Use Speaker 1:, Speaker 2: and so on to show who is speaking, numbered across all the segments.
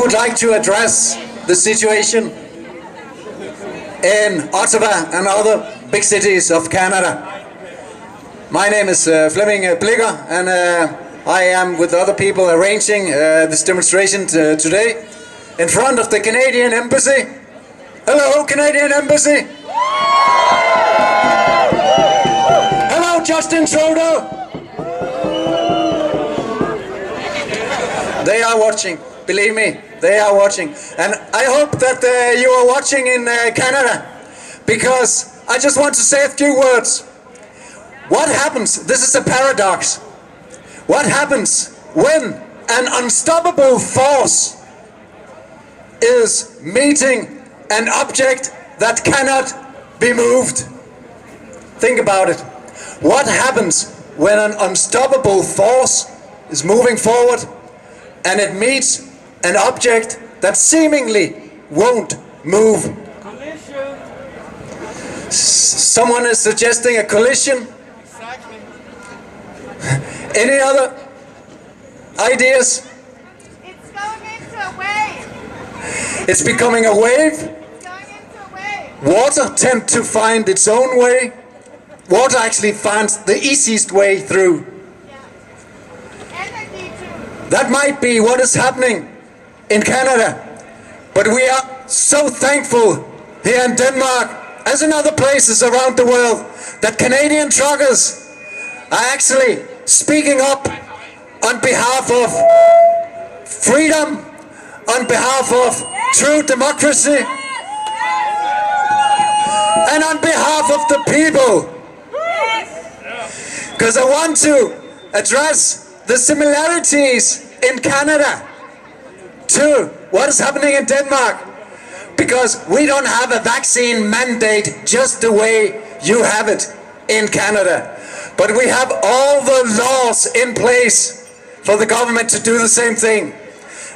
Speaker 1: would like to address the situation in Ottawa and other big cities of Canada. My name is Flemming Blikker, and I am with other people arranging this demonstration today in front of the Canadian Embassy. Hello, Canadian Embassy! Hello, Justin Trudeau! They are watching, believe me, they are watching. And I hope that you are watching in Canada, because I just want to say a few words. What happens, this is a paradox, what happens when an unstoppable force is meeting an object that cannot be moved? Think about it. What happens when an unstoppable force is moving forward and it meets an object that seemingly won't move?
Speaker 2: Collision.
Speaker 1: Someone is suggesting a collision.
Speaker 2: Exactly.
Speaker 1: Any other ideas?
Speaker 3: It's going into a wave.
Speaker 1: It's becoming a wave.
Speaker 3: It's going into a wave.
Speaker 1: Water tends to find its own way. Water actually finds the easiest way through.
Speaker 3: Yeah. Energy too.
Speaker 1: That might be what is happening in Canada. But we are so thankful here in Denmark, as in other places around the world, that Canadian truckers are actually speaking up on behalf of freedom, on behalf of true democracy, and on behalf of the people. Because I want to address the similarities in Canada to what is happening in Denmark. Because we don't have a vaccine mandate just the way you have it in Canada. But we have all the laws in place for the government to do the same thing.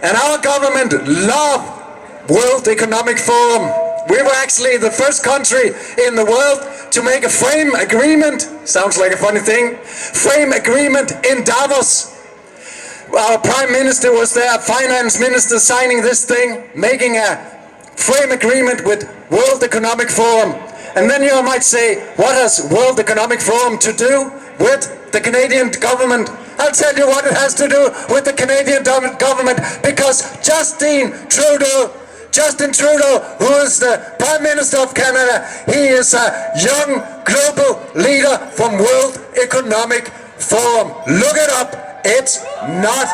Speaker 1: And our government loves World Economic Forum. We were actually the first country in the world to make a frame agreement, sounds like a funny thing, frame agreement in Davos. Our Prime Minister was there, Finance Minister signing this thing, making a frame agreement with World Economic Forum. And then you might say, what has World Economic Forum to do with the Canadian government? I'll tell you what it has to do with the Canadian government, because Justin Trudeau, who is the Prime Minister of Canada, he is a young global leader from World Economic Forum. Look it up. It's not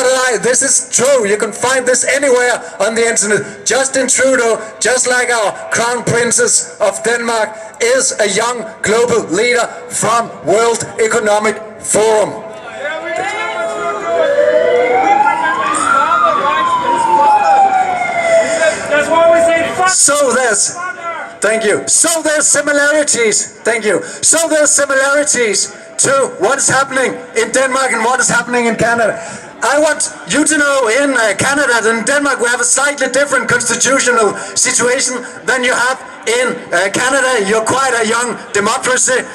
Speaker 1: a lie. This is true. You can find this anywhere on the internet. Justin Trudeau, just like our Crown Princess of Denmark, is a young global leader from World Economic Forum. So there's, thank you. So there's similarities, thank you. So there's similarities to what is happening in Denmark and what is happening in Canada. I want you to know in Canada and in Denmark we have a slightly different constitutional situation than you have in Canada. You're quite a young democracy.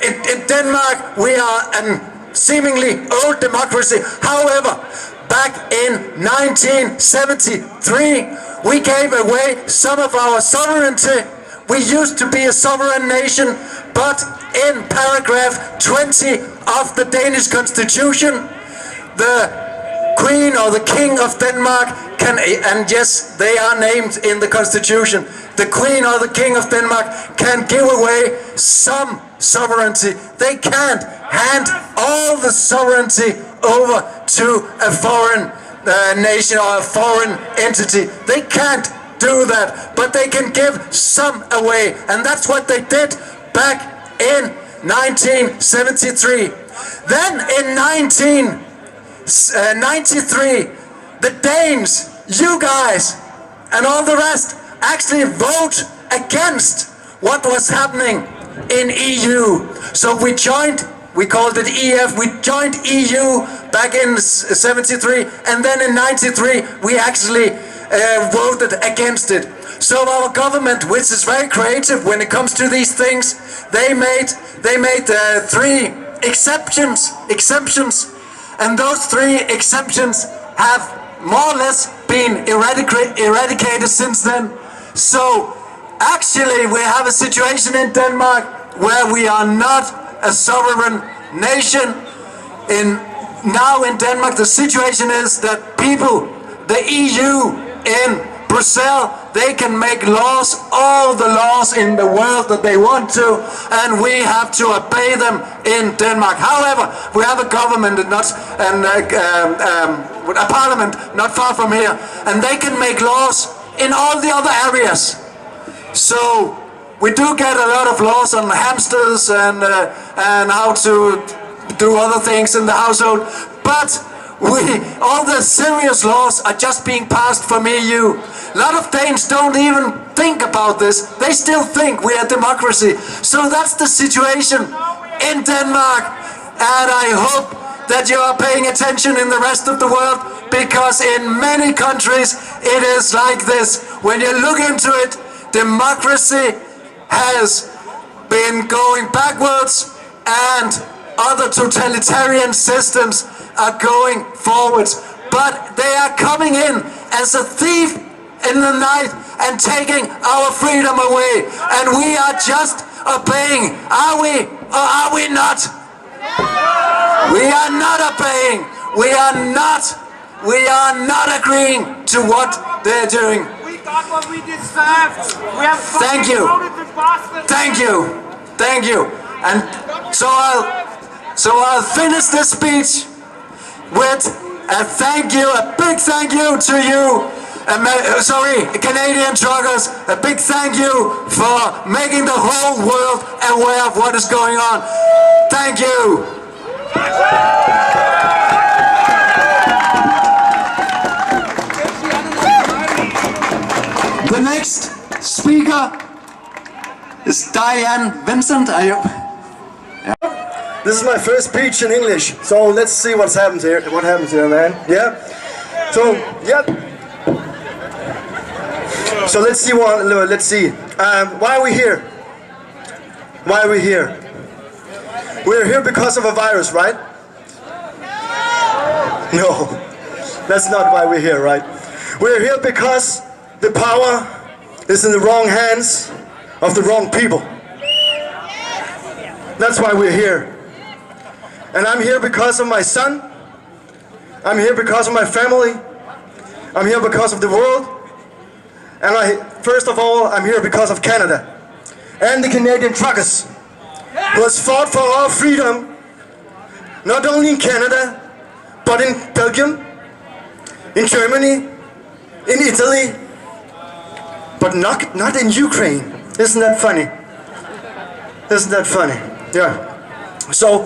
Speaker 1: In Denmark we are a seemingly old democracy. However, back in 1973 we gave away some of our sovereignty. We used to be a sovereign nation, but in paragraph 20 of the Danish constitution, the Queen or the King of Denmark can, and yes, they are named in the constitution, the Queen or the King of Denmark can give away some sovereignty. They can't hand all the sovereignty over to a foreign nation or a foreign entity. They can't do that, but they can give some away, and that's what they did back in 1973. Then in 1993, the Danes, you guys, and all the rest actually vote against what was happening in EU. So we joined, we called it EF, we joined EU back in 73, and then in 93 we actually voted against it. So our government, which is very creative when it comes to these things, they made 3 exemptions, and those 3 exemptions have more or less been eradicated since then. So actually we have a situation in Denmark where we are not a sovereign nation. Now in Denmark the situation is that people, the EU in Brussels, they can make laws, all the laws in the world that they want to, and we have to obey them in Denmark. However, we have a government and a parliament not far from here, and they can make laws in all the other areas. So we do get a lot of laws on hamsters and how to do other things in the household, but all the serious laws are just being passed from EU. A lot of Danes don't even think about this. They still think we are democracy. So that's the situation in Denmark. And I hope that you are paying attention in the rest of the world, because in many countries it is like this. When you look into it, democracy has been going backwards and other totalitarian systems are going forwards, but they are coming in as a thief in the night and taking our freedom away, and we are just obeying. Are we or are we not? We are not obeying. We are not agreeing to what they're doing.
Speaker 2: We got what we deserved. We have
Speaker 1: Thank you.
Speaker 2: voted the bastards.
Speaker 1: Thank you. And so I'll finish this speech with a thank you, a big thank you to you, Canadian truckers, a big thank you for making the whole world aware of what is going on. Thank you. The next speaker is Diane Vincent.
Speaker 4: This is my first speech in English, so let's see what happens here, man. Yeah. So yeah. So let's see why are we here? Why are we here? We're here because of a virus, right? No. That's not why we're here, right? We're here because the power is in the wrong hands of the wrong people. That's why we're here. And I'm here because of my son. I'm here because of my family. I'm here because of the world. And first of all, I'm here because of Canada and the Canadian truckers who has fought for our freedom, not only in Canada, but in Belgium, in Germany, in Italy, but not in Ukraine. Isn't that funny? Isn't that funny? Yeah. So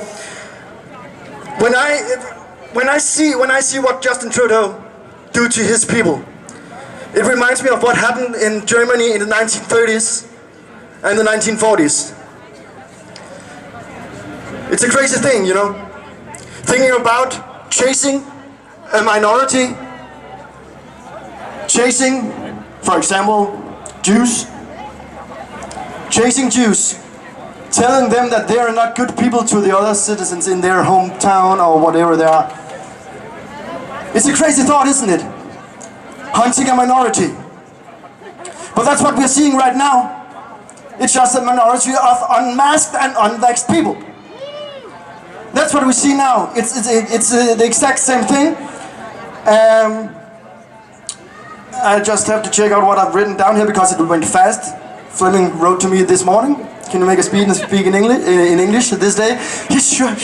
Speaker 4: when I see what Justin Trudeau do to his people, it reminds me of what happened in Germany in the 1930s and the 1940s. It's a crazy thing, you know, thinking about chasing a minority, chasing, for example, Jews, telling them that they are not good people to the other citizens in their hometown or whatever they are. It's a crazy thought, isn't it? Hunting a minority. But that's what we're seeing right now. It's just a minority of unmasked and unvaxxed people. That's what we see now. It's the exact same thing. I just have to check out what I've written down here because it went fast. Fleming wrote to me this morning. Can you make a speak in English this day? Yes, sure.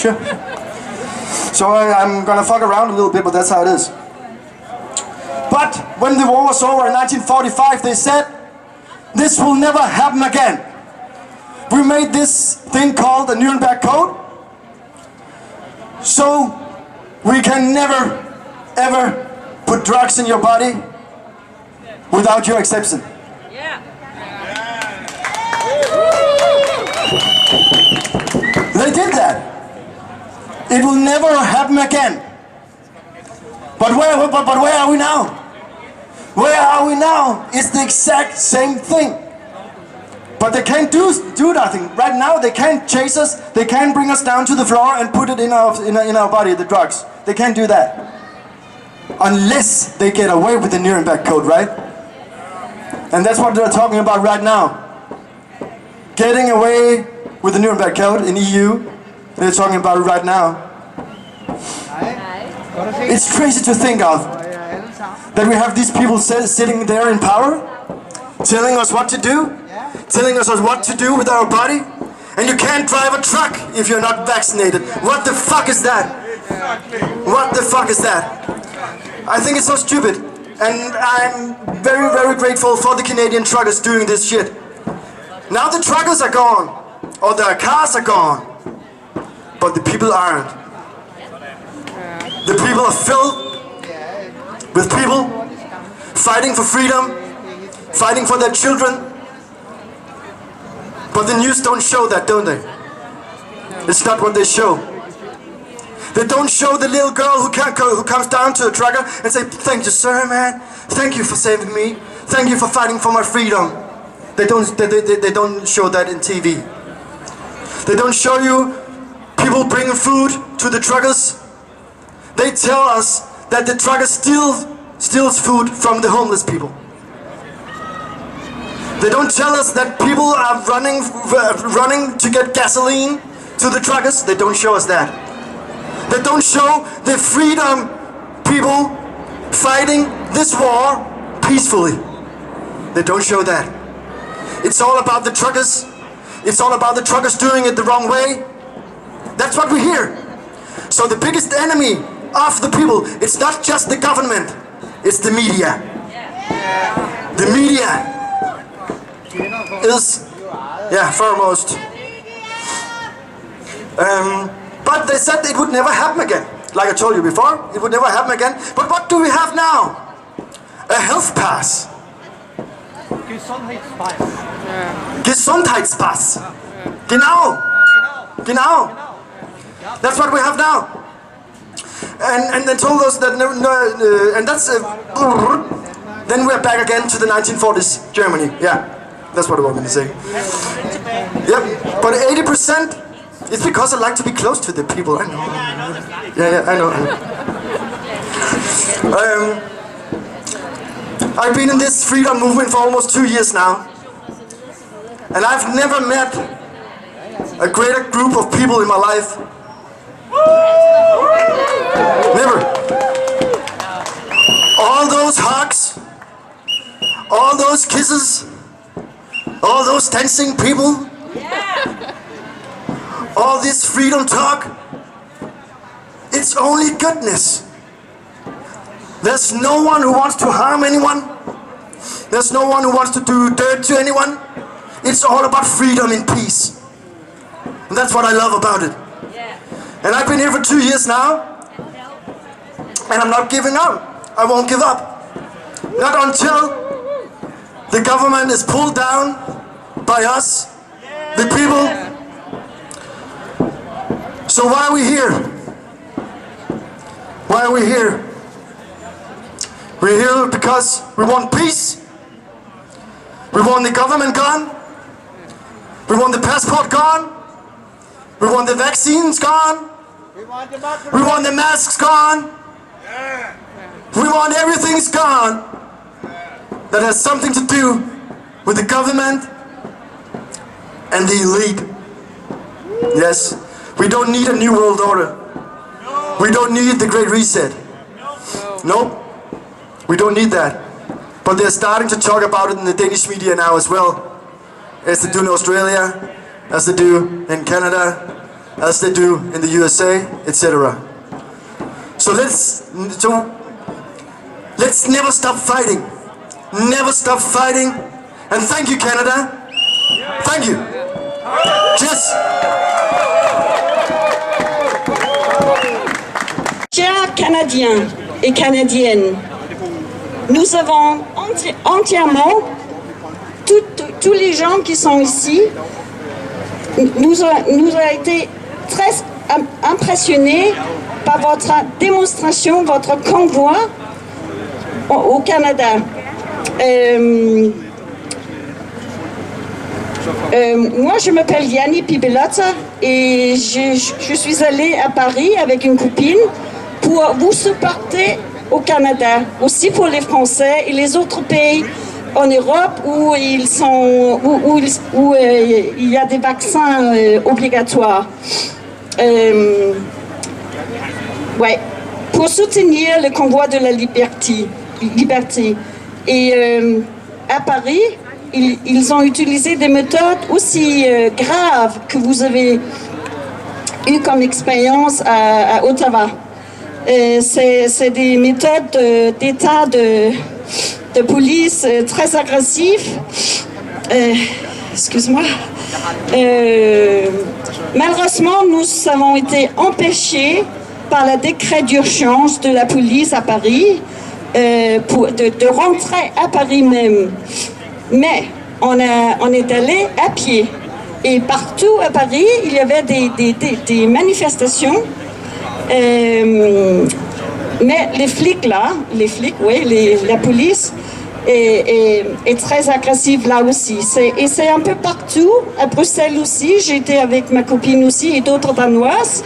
Speaker 4: So I'm gonna fuck around a little bit, but that's how it is. But when the war was over in 1945, they said, this will never happen again. We made this thing called the Nuremberg Code, so we can never, ever put drugs in your body without your acceptance. They did that. It will never happen again. But where are we now? Where are we now? It's the exact same thing. But they can't do nothing. Right now they can't chase us. They can't bring us down to the floor and put it in our body, the drugs. They can't do that. unless they get away with the Nuremberg Code, right? And that's what they're talking about right now. Getting away with the Nuremberg Code in EU, they're talking about it right now. It's crazy to think of that we have these people sitting there in power, telling us what to do, telling us what to do with our body, and you can't drive a truck if you're not vaccinated. What the fuck is that? What the fuck is that? I think it's so stupid, and I'm very, very grateful for the Canadian truckers doing this shit. Now the truckers are gone, or their cars are gone, but the people aren't. The people are filled with people fighting for freedom, fighting for their children. But the news don't show that, don't they? It's not what they show. They don't show the little girl who comes down to a trucker and say, "Thank you, sir, man. Thank you for saving me. Thank you for fighting for my freedom." They don't show that in TV. They don't show you people bringing food to the truckers. They tell us that the trucker steals food from the homeless people. They don't tell us that people are running to get gasoline to the truckers. They don't show us that. They don't show the freedom people fighting this war peacefully. They don't show that. It's all about the truckers. It's all about the truckers doing it the wrong way. That's what we hear. So the biggest enemy of the people, it's not just the government, it's the media. The media is, foremost. But they said it would never happen again. Like I told you before, it would never happen again. But what do we have now? A health pass. Gesundheitspass. Genau. That's what we have now. And they told us that and that's then we're back again to the 1940s Germany. Yeah, that's what I wanted to say. Yep, but 80%, it's because I like to be close to the people. I know. Yeah, I know. I've been in this freedom movement for almost 2 years now, and I've never met a greater group of people in my life. Never. All those hugs, all those kisses, all those dancing people, all this freedom talk, it's only goodness. There's no one who wants to harm anyone. There's no one who wants to do dirt to anyone. It's all about freedom and peace. And that's what I love about it. And I've been here for 2 years now, and I'm not giving up. I won't give up. Not until the government is pulled down by us, the people. So why are we here? Why are we here? We're here because we want peace. We want the government gone. We want the passport gone. We want the vaccines gone. We want the masks gone. We want everything's gone that has something to do with the government and the elite. Yes, we don't need a new world order. We don't need the Great Reset. Nope, we don't need that. But they're starting to talk about it in the Danish media now as well, as they do in Australia, as they do in Canada, as they do in the USA, etc. So let's never stop fighting. Never stop fighting. And thank you, Canada. Thank you. Cheers.
Speaker 5: Chers Canadiens et Canadiennes, nous avons entièrement, tous les gens qui sont ici, nous a été très impressionnés par votre démonstration, votre convoi au Canada. Moi, je m'appelle Yanni Pibelata et je suis allée à Paris avec une copine pour vous supporter au Canada, aussi pour les Français et les autres pays en Europe où il y a des vaccins obligatoires. Ouais, pour soutenir le convoi de la liberté. Et à Paris, ils ont utilisé des méthodes aussi graves que vous avez eu comme expérience à Ottawa. C'est des méthodes d'état de police très agressives. Excuse-moi. Malheureusement, nous avons été empêchés par le décret d'urgence de la police à Paris de rentrer à Paris même. Mais on est allé à pied. Et partout à Paris, il y avait des manifestations. Mais les flics, la police est très agressive là aussi. Et c'est un peu partout, à Bruxelles aussi. J'étais avec ma copine aussi et d'autres Danoises.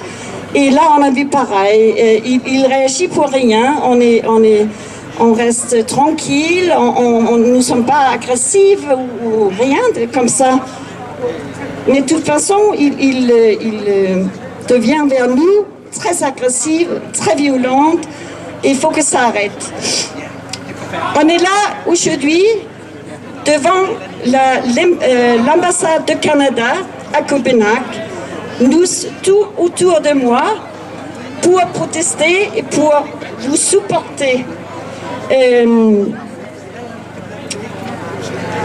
Speaker 5: Et là, on a vu pareil. Il réagit pour rien. On reste tranquille. Nous ne sommes pas agressives ou rien comme ça. Mais de toute façon, il devient vers nous très agressive, très violente. Il faut que ça arrête. On est là aujourd'hui devant l'ambassade de Canada à Copenhague, nous tout autour de moi, pour protester et pour vous supporter.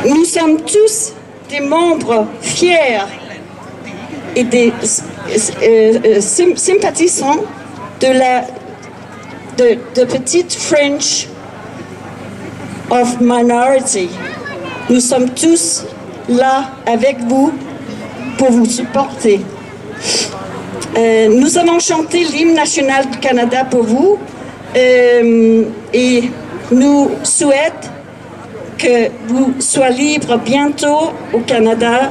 Speaker 5: Nous sommes tous des membres fiers et des sympathisants de petite French of minority. Nous sommes tous là avec vous pour vous supporter. Nous allons chanter l'hymne national du Canada pour vous et nous souhaitons que vous soyez libres bientôt au Canada,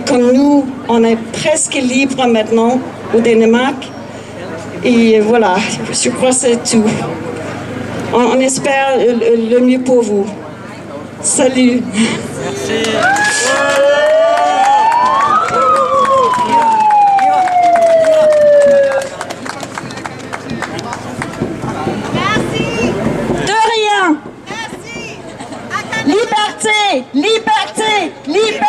Speaker 5: comme nous, on est presque libres maintenant au Danemark. Et voilà, je crois que c'est tout. On espère le mieux pour vous. Salut.
Speaker 2: Merci.
Speaker 5: De rien.
Speaker 3: Merci.
Speaker 5: Liberté, liberté, liberté.